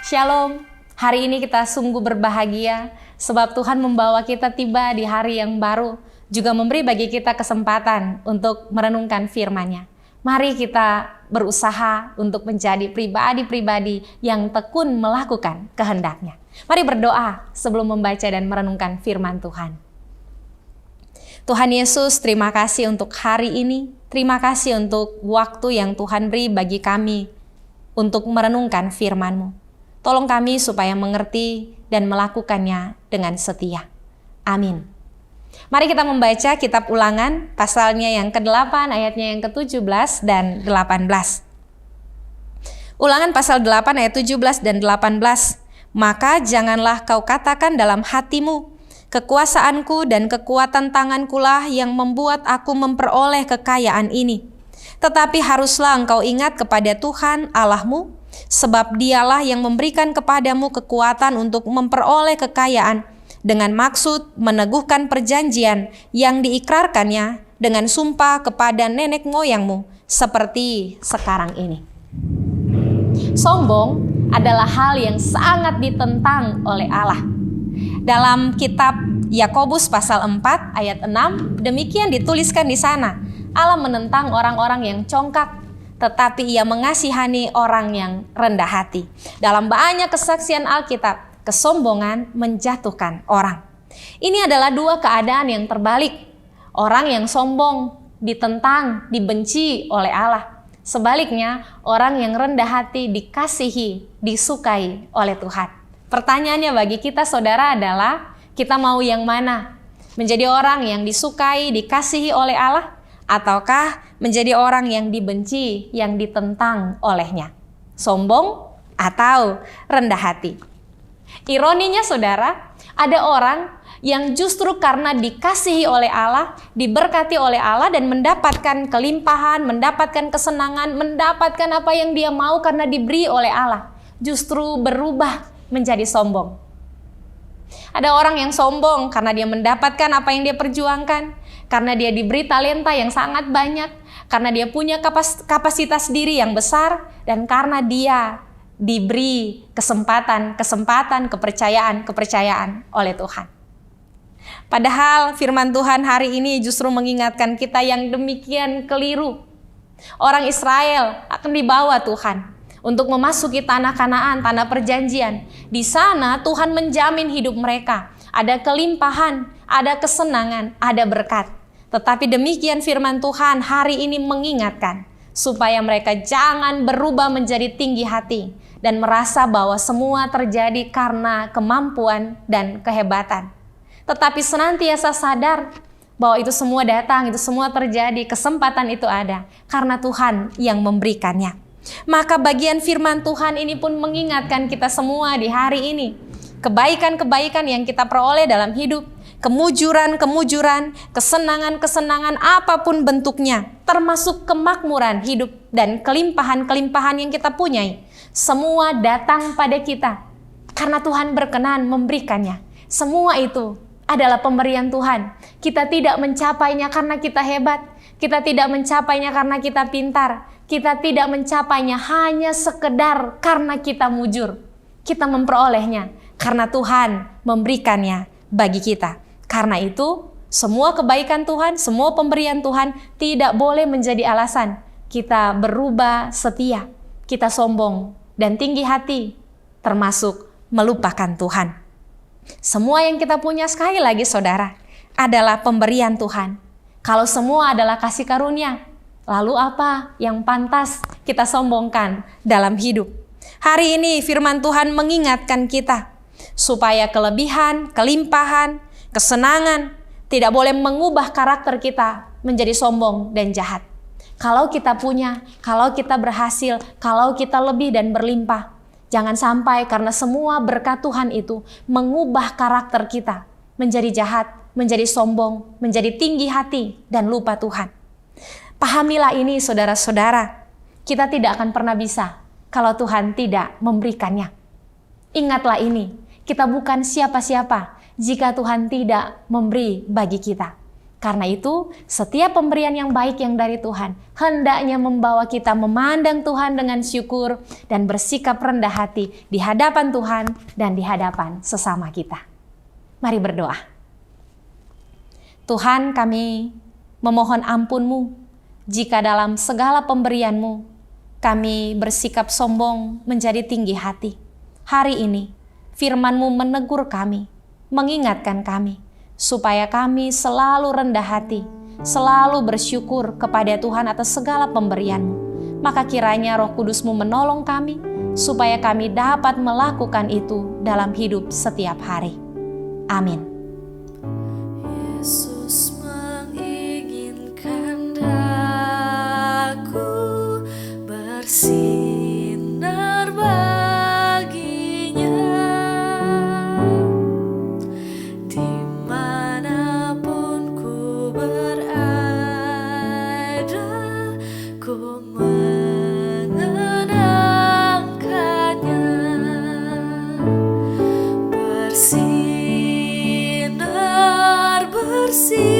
Shalom, hari ini kita sungguh berbahagia sebab Tuhan membawa kita tiba di hari yang baru, juga memberi bagi kita kesempatan untuk merenungkan firman-Nya. Mari kita berusaha untuk menjadi pribadi-pribadi yang tekun melakukan kehendak-Nya. Mari berdoa sebelum membaca dan merenungkan firman Tuhan. Tuhan Yesus, terima kasih untuk hari ini. Terima kasih untuk waktu yang Tuhan beri bagi kami untuk merenungkan firman-Mu. Tolong kami supaya mengerti dan melakukannya dengan setia. Amin. Mari kita membaca kitab Ulangan, pasalnya yang ke-8, ayatnya yang ke-17 dan 18. Ulangan pasal 8 ayat 17 dan 18. Maka janganlah kau katakan dalam hatimu, kekuasaanku dan kekuatan tangankulah yang membuat aku memperoleh kekayaan ini. Tetapi haruslah engkau ingat kepada Tuhan Allahmu, sebab Dialah yang memberikan kepadamu kekuatan untuk memperoleh kekayaan dengan maksud meneguhkan perjanjian yang diikrarkannya dengan sumpah kepada nenek moyangmu seperti sekarang ini. Sombong adalah hal yang sangat ditentang oleh Allah. Dalam kitab Yakobus pasal 4 ayat 6, demikian dituliskan di sana. Allah menentang orang-orang yang congkak, tetapi Ia mengasihani orang yang rendah hati. Dalam banyak kesaksian Alkitab, kesombongan menjatuhkan orang. Ini adalah dua keadaan yang terbalik. Orang yang sombong ditentang, dibenci oleh Allah. Sebaliknya, orang yang rendah hati dikasihi, disukai oleh Tuhan. Pertanyaannya bagi kita saudara adalah, kita mau yang mana? Menjadi orang yang disukai, dikasihi oleh Allah? Ataukah menjadi orang yang dibenci, yang ditentang olehnya? Sombong atau rendah hati? Ironinya saudara, ada orang yang justru karena dikasihi oleh Allah, diberkati oleh Allah dan mendapatkan kelimpahan, mendapatkan kesenangan, mendapatkan apa yang dia mau karena diberi oleh Allah, justru berubah menjadi sombong. Ada orang yang sombong karena dia mendapatkan apa yang dia perjuangkan, karena dia diberi talenta yang sangat banyak, karena dia punya kapasitas diri yang besar, dan karena dia diberi kesempatan, kepercayaan oleh Tuhan. Padahal firman Tuhan hari ini justru mengingatkan kita yang demikian keliru. Orang Israel akan dibawa Tuhan untuk memasuki tanah Kanaan, tanah perjanjian. Di sana Tuhan menjamin hidup mereka. Ada kelimpahan, ada kesenangan, ada berkat. Tetapi demikian firman Tuhan hari ini mengingatkan supaya mereka jangan berubah menjadi tinggi hati dan merasa bahwa semua terjadi karena kemampuan dan kehebatan. Tetapi senantiasa sadar bahwa itu semua datang, itu semua terjadi, kesempatan itu ada karena Tuhan yang memberikannya. Maka bagian firman Tuhan ini pun mengingatkan kita semua di hari ini. Kebaikan-kebaikan yang kita peroleh dalam hidup, kemujuran-kemujuran, kesenangan-kesenangan apapun bentuknya, termasuk kemakmuran hidup dan kelimpahan-kelimpahan yang kita punyai. Semua datang pada kita karena Tuhan berkenan memberikannya. Semua itu adalah pemberian Tuhan. Kita tidak mencapainya karena kita hebat. Kita tidak mencapainya karena kita pintar. Kita tidak mencapainya hanya sekedar karena kita mujur. Kita memperolehnya karena Tuhan memberikannya bagi kita. Karena itu, semua kebaikan Tuhan, semua pemberian Tuhan tidak boleh menjadi alasan kita berubah setia, kita sombong dan tinggi hati, termasuk melupakan Tuhan. Semua yang kita punya, sekali lagi saudara, adalah pemberian Tuhan. Kalau semua adalah kasih karunia, lalu apa yang pantas kita sombongkan dalam hidup? Hari ini firman Tuhan mengingatkan kita supaya kelebihan, kelimpahan, kesenangan tidak boleh mengubah karakter kita menjadi sombong dan jahat. Kalau kita punya, kalau kita berhasil, kalau kita lebih dan berlimpah, jangan sampai karena semua berkat Tuhan itu mengubah karakter kita menjadi jahat, menjadi sombong, menjadi tinggi hati dan lupa Tuhan. Pahamilah ini saudara-saudara, kita tidak akan pernah bisa kalau Tuhan tidak memberikannya. Ingatlah ini, kita bukan siapa-siapa jika Tuhan tidak memberi bagi kita. Karena itu, setiap pemberian yang baik yang dari Tuhan hendaknya membawa kita memandang Tuhan dengan syukur dan bersikap rendah hati di hadapan Tuhan dan di hadapan sesama kita. Mari berdoa. Tuhan, kami memohon ampun-Mu jika dalam segala pemberian-Mu kami bersikap sombong menjadi tinggi hati. Hari ini firman-Mu menegur kami, mengingatkan kami, supaya kami selalu rendah hati, selalu bersyukur kepada Tuhan atas segala pemberian-Mu. Maka kiranya Roh Kudus-Mu menolong kami, supaya kami dapat melakukan itu dalam hidup setiap hari. Amin. Yesus menginginkan daku bersinar baginya. Dimanapun ku berada, ku mengenangkannya. Bersinar, bersinar